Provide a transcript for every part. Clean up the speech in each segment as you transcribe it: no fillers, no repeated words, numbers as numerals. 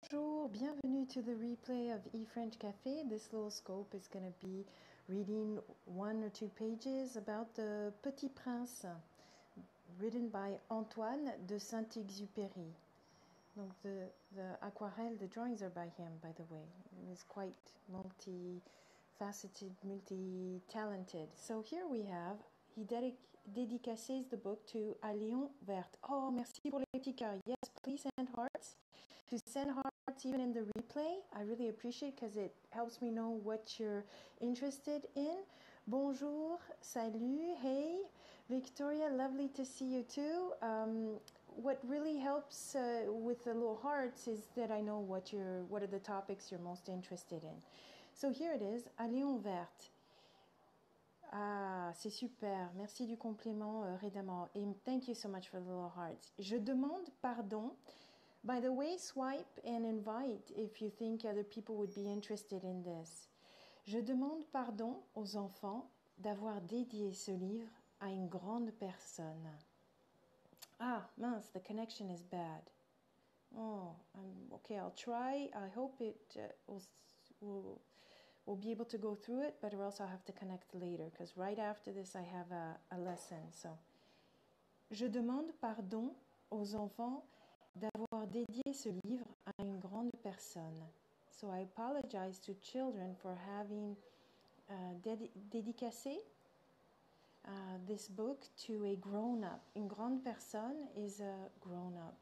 Bonjour, bienvenue to the replay of eFrenchCafe. This little scope is going to be reading 1 or 2 pages about the Petit Prince, written by Antoine de Saint-Exupéry. Donc the aquarelle, the drawings are by him, by the way. He's quite multi-faceted, multi-talented. So here we have, he dedicaces the book to à Léon Verte. Oh, merci pour les petits cœurs. Yes, please send hearts. To send hearts even in the replay, I really appreciate because it helps me know what you're interested in. Bonjour, salut, hey, Victoria, lovely to see you too. What really helps with the little hearts is that I know what are the topics you're most interested in. So here it is, à Léon Verte. Ah, c'est super. Merci du compliment, Redama. And thank you so much for the little hearts. Je demande pardon. By the way, swipe and invite if you think other people would be interested in this. Je demande pardon aux enfants d'avoir dédié ce livre à une grande personne. Ah, mince, the connection is bad. Oh, okay, I'll try. I hope it we'll be able to go through it, but or else I'll have to connect later, because right after this I have a lesson. So, je demande pardon aux enfants d'avoir dédié ce livre à une grande personne. So I apologize to children for having dédicacé this book to a grown-up. Une grande personne is a grown-up.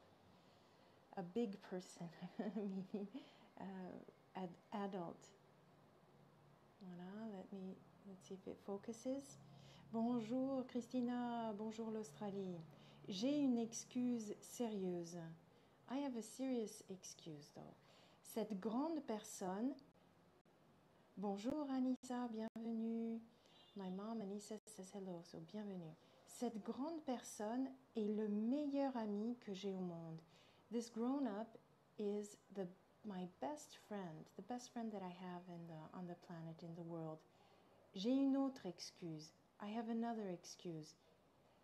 A big person, meaning adult. Voilà, let's see if it focuses. Bonjour Christina, bonjour l'Australie. J'ai une excuse sérieuse. I have a serious excuse though. Cette grande personne. Bonjour Anissa, bienvenue. My mom Anissa says hello, so bienvenue. Cette grande personne est le meilleur ami que j'ai au monde. This grown-up is my best friend, the best friend that I have on the planet, in the world. J'ai une autre excuse. I have another excuse.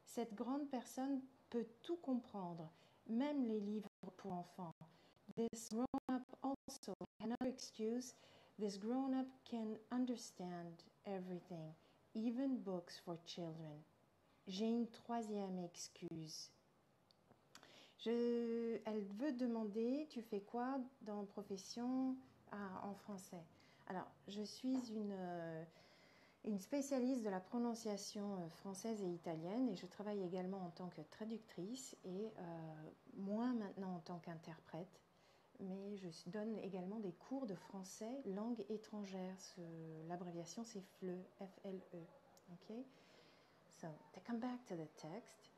Cette grande personne peut tout comprendre, même les livres pour enfants. This grown-up also, another excuse, this grown-up can understand everything, even books for children. J'ai une troisième excuse. Elle veut demander, tu fais quoi dans profession en français? Alors, je suis une spécialiste de la prononciation française et italienne, et je travaille également en tant que traductrice et moins maintenant en tant qu'interprète, mais je donne également des cours de français langue étrangère. L'abréviation c'est FLE, F-L-E. Okay? So, to come back to the text,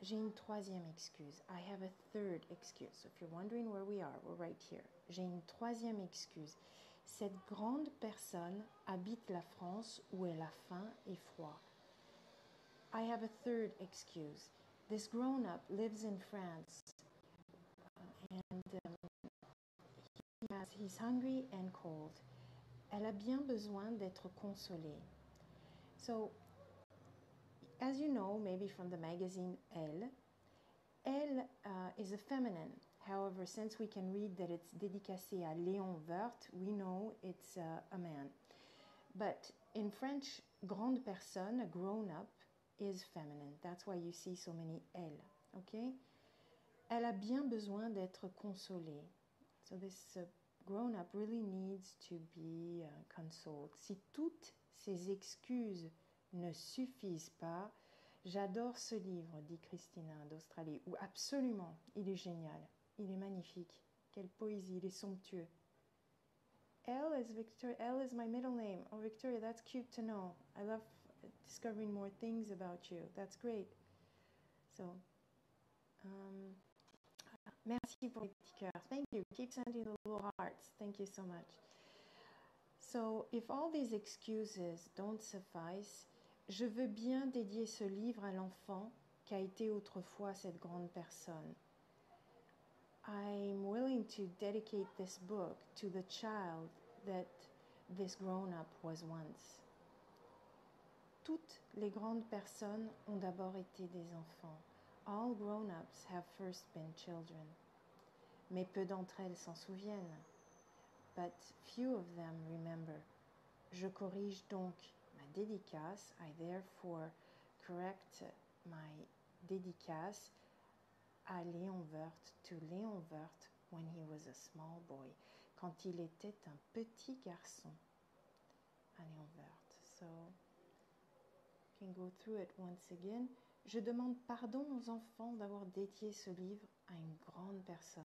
j'ai une troisième excuse. I have a third excuse. So if you're wondering where we are, we're right here. J'ai une troisième excuse. Cette grande personne habite la France où il a faim et froid. I have a third excuse. This grown-up lives in France and he's hungry and cold. Elle a bien besoin d'être consolée. So, as you know, maybe from the magazine Elle is a feminine. However, since we can read that it's dédicacé à Léon Verte, we know it's a man. But in French, grande personne, a grown-up, is feminine. That's why you see so many elle. Okay? Elle a bien besoin d'être consolée. So this grown-up really needs to be consoled. Si toutes ces excuses ne suffisent pas, j'adore ce livre, dit Christina d'Australie. Ou absolument, il est génial. Il est magnifique. Quelle poésie, il est somptueux. Elle is Victoria. Elle is my middle name. Oh, Victoria, that's cute to know. I love discovering more things about you. That's great. So, merci pour les petits cœurs. Thank you. Keep sending the little hearts. Thank you so much. So, if all these excuses don't suffice, je veux bien dédier ce livre à l'enfant qu'a été autrefois cette grande personne. I'm willing to dedicate this book to the child that this grown-up was once. Toutes les grandes personnes ont d'abord été des enfants. All grown-ups have first been children. mais peu d'entre elles s'en souviennent. But few of them remember. Je corrige donc ma dédicace. I therefore correct my dédicace à Léon Werth, to Léon Werth, when he was a small boy, quand il était un petit garçon. À Léon Werth. So, you can go through it once again. Je demande pardon aux enfants d'avoir dédié ce livre à une grande personne.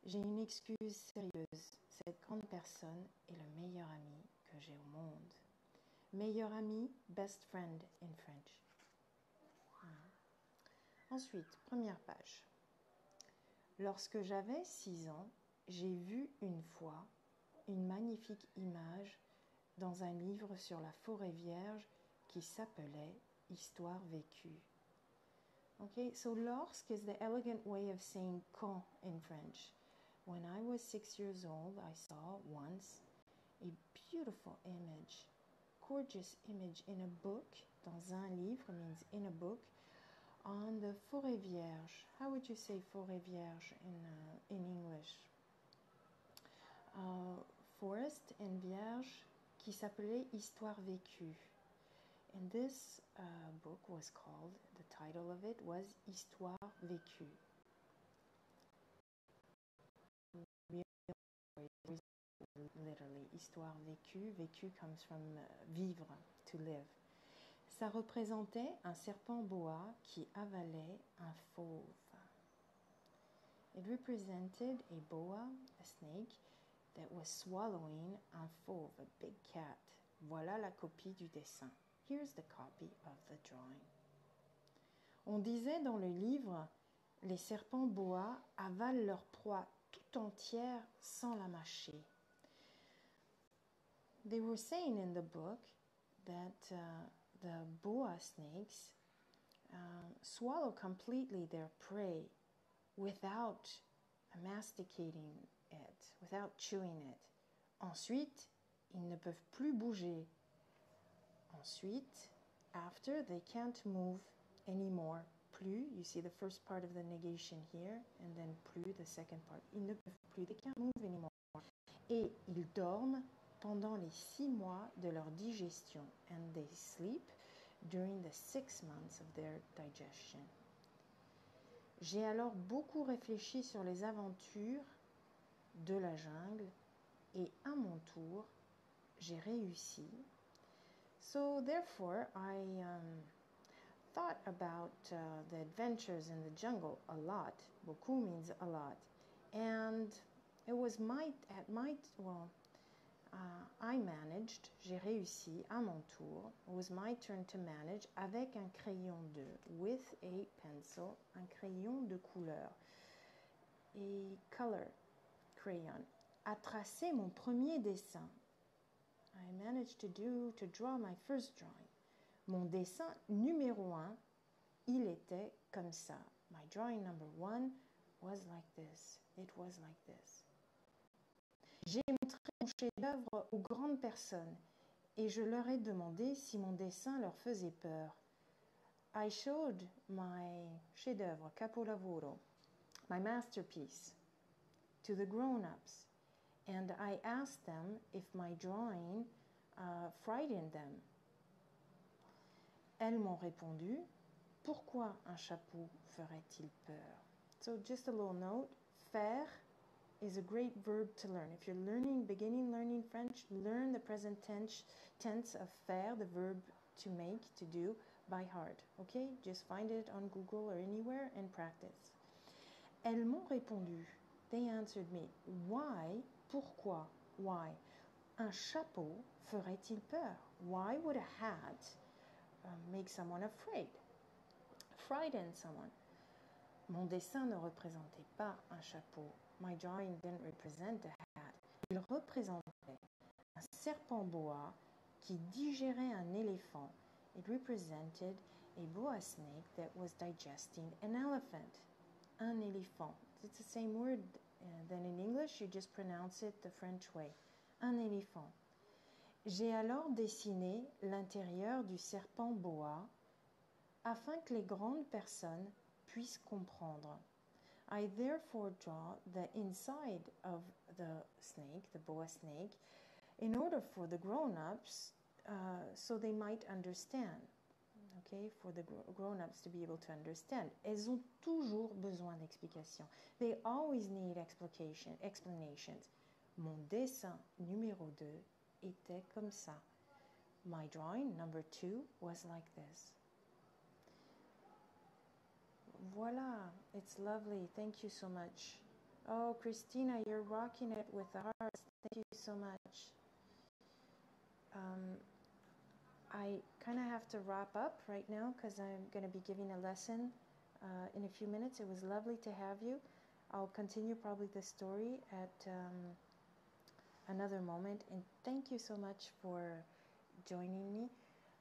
J'ai une excuse sérieuse. Cette grande personne est le meilleur ami que j'ai au monde. Meilleur ami, best friend in French. Ensuite, première page. Lorsque j'avais 6 ans, j'ai vu une fois une magnifique image dans un livre sur la forêt vierge qui s'appelait Histoire vécue. Okay, so lorsque is the elegant way of saying quand in French. When I was 6 years old, I saw once a beautiful image, gorgeous image in a book, dans un livre means in a book, on the forêt vierge. How would you say forêt vierge in English? Forest and vierge, qui s'appelait Histoire vécue. And this book was called, the title of it was Histoire vécue. Literally, histoire vécue. Vécue comes from vivre, to live. Ça représentait un serpent boa qui avalait un fauve. It represented a boa, a snake, that was swallowing un fauve, a big cat. Voilà la copie du dessin. Here's the copy of the drawing. On disait dans le livre, les serpents boa avalent leur proie tout entière sans la mâcher. They were saying in the book that the boa snakes swallow completely their prey without masticating it, without chewing it. Ensuite, ils ne peuvent plus bouger. Ensuite, after, they can't move anymore. Plus, you see the first part of the negation here, and then plus, the second part. Ils ne peuvent plus, they can't move anymore. Et ils dorment pendant les 6 mois de leur digestion, and they sleep during the 6 months of their digestion. J'ai alors beaucoup réfléchi sur les aventures de la jungle et à mon tour, j'ai réussi. So therefore, I thought about the adventures in the jungle a lot. Beaucoup means a lot. And it was I managed, j'ai réussi à mon tour. It was my turn to manage avec un crayon with a pencil, un crayon de couleur, a color crayon, à tracer mon premier dessin. I managed to draw my first drawing. Mon dessin numéro 1, il était comme ça. My drawing number 1 was like this. It was like this. J'ai montré mon chef-d'œuvre aux grandes personnes et je leur ai demandé si mon dessin leur faisait peur. I showed my chef-d'œuvre, capolavoro, my masterpiece, to the grown-ups, and I asked them if my drawing frightened them. Elles m'ont répondu, pourquoi un chapeau ferait-il peur? So just a little note, faire is a great verb to learn. If you're beginning learning French, learn the present tense of faire, the verb to make, to do, by heart. Okay? Just find it on Google or anywhere and practice. Elles m'ont répondu. They answered me. Why? Pourquoi? Why? Un chapeau ferait-il peur? Why would a hat make someone afraid? Frighten someone. Mon dessin ne représentait pas un chapeau. My drawing didn't represent a hat. Il représentait un serpent boa qui digérait un éléphant. It represented a boa snake that was digesting an elephant. Un éléphant. It's the same word than in English, you just pronounce it the French way. Un éléphant. J'ai alors dessiné l'intérieur du serpent boa afin que les grandes personnes puissent comprendre. I therefore draw the inside of the snake, the boa snake, in order for the grown-ups, so they might understand. Okay, for the grown-ups to be able to understand. Elles ont toujours besoin d'explications. They always need explanations. Mon dessin numéro 2 était comme ça. My drawing number 2 was like this. Voila, it's lovely. Thank you so much. Oh, Christina, you're rocking it with the hearts. Thank you so much. I kind of have to wrap up right now because I'm going to be giving a lesson in a few minutes. It was lovely to have you. I'll continue probably the story at another moment. And thank you so much for joining me.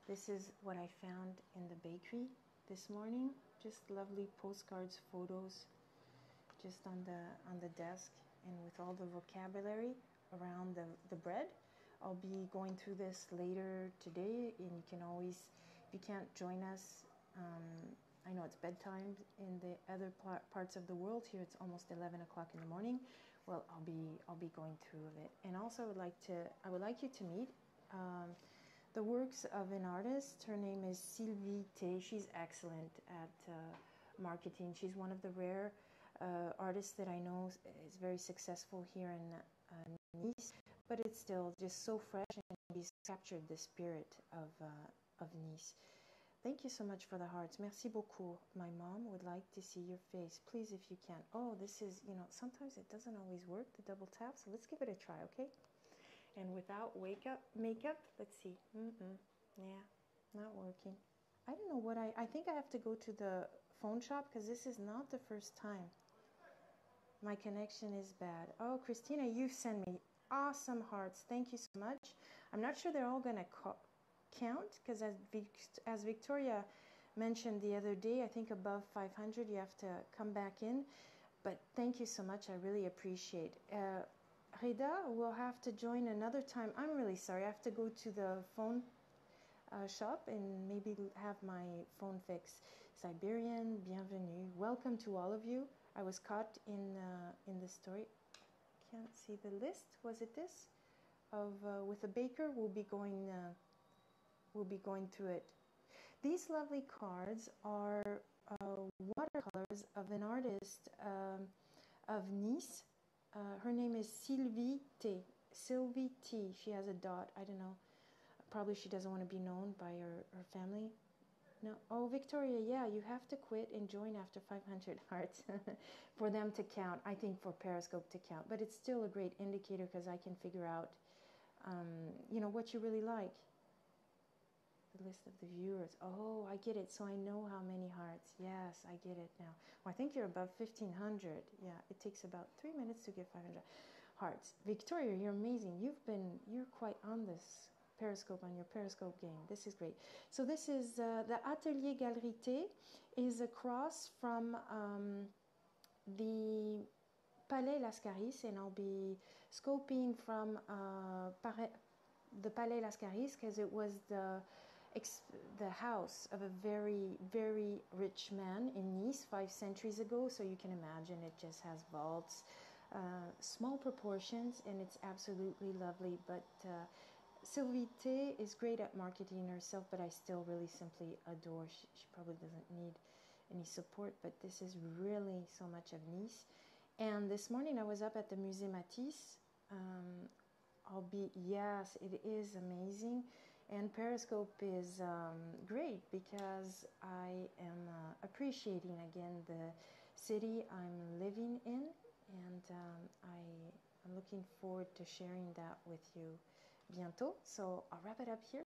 This is what I found in the bakery this morning. Just lovely postcards, photos, just on the desk, and with all the vocabulary around the bread. I'll be going through this later today, and you can always, if you can't join us, I know it's bedtime in the other parts of the world. Here it's almost 11 o'clock in the morning. Well, I'll be going through it, and also I would like you to meet the works of an artist. Her name is Sylvie T. She's excellent at marketing. She's one of the rare artists that I know is very successful here in Nice. But it's still just so fresh, and he's captured the spirit of Nice. Thank you so much for the hearts. Merci beaucoup. My mom would like to see your face. Please, if you can. Oh, this is, sometimes it doesn't always work, the double tap, so let's give it a try, okay? And without makeup, let's see. Yeah, not working. I don't know what I think I have to go to the phone shop because this is not the first time. My connection is bad. Oh, Christina, you've sent me awesome hearts. Thank you so much. I'm not sure they're all going to count because as Victoria mentioned the other day, I think above 500 you have to come back in. But thank you so much. I really appreciate Reda will have to join another time. I'm really sorry. I have to go to the phone shop and maybe have my phone fixed. Siberian, bienvenue. Welcome to all of you. I was caught in the story. Can't see the list. Was it this? Of with a baker, we'll be going through it. These lovely cards are watercolors of an artist of Nice. Her name is Sylvie T. Sylvie T. She has a dot. I don't know. Probably she doesn't want to be known by her family. No. Oh, Victoria, yeah, you have to quit and join after 500 hearts for them to count. I think for Periscope to count. But it's still a great indicator because I can figure out, what you really like. The list of the viewers. Oh, I get it. So I know how many hearts. Yes, I get it now. Well, I think you're above 1,500. Yeah, it takes about 3 minutes to get 500 hearts. Victoria, you're amazing. You're quite on this Periscope, on your Periscope game. This is great. So this is the Atelier Galerité is across from the Palais Lascaris, and I'll be scoping from the Palais Lascaris because it was the house of a very, very rich man in Nice 5 centuries ago. So you can imagine it just has vaults, small proportions, and it's absolutely lovely. But Sylvie T is great at marketing herself, but I still really simply adore. She probably doesn't need any support, but this is really so much of Nice. And this morning I was up at the Musée Matisse. Yes, it is amazing. And Periscope is great because I am appreciating again the city I'm living in, and I'm looking forward to sharing that with you bientôt. So I'll wrap it up here.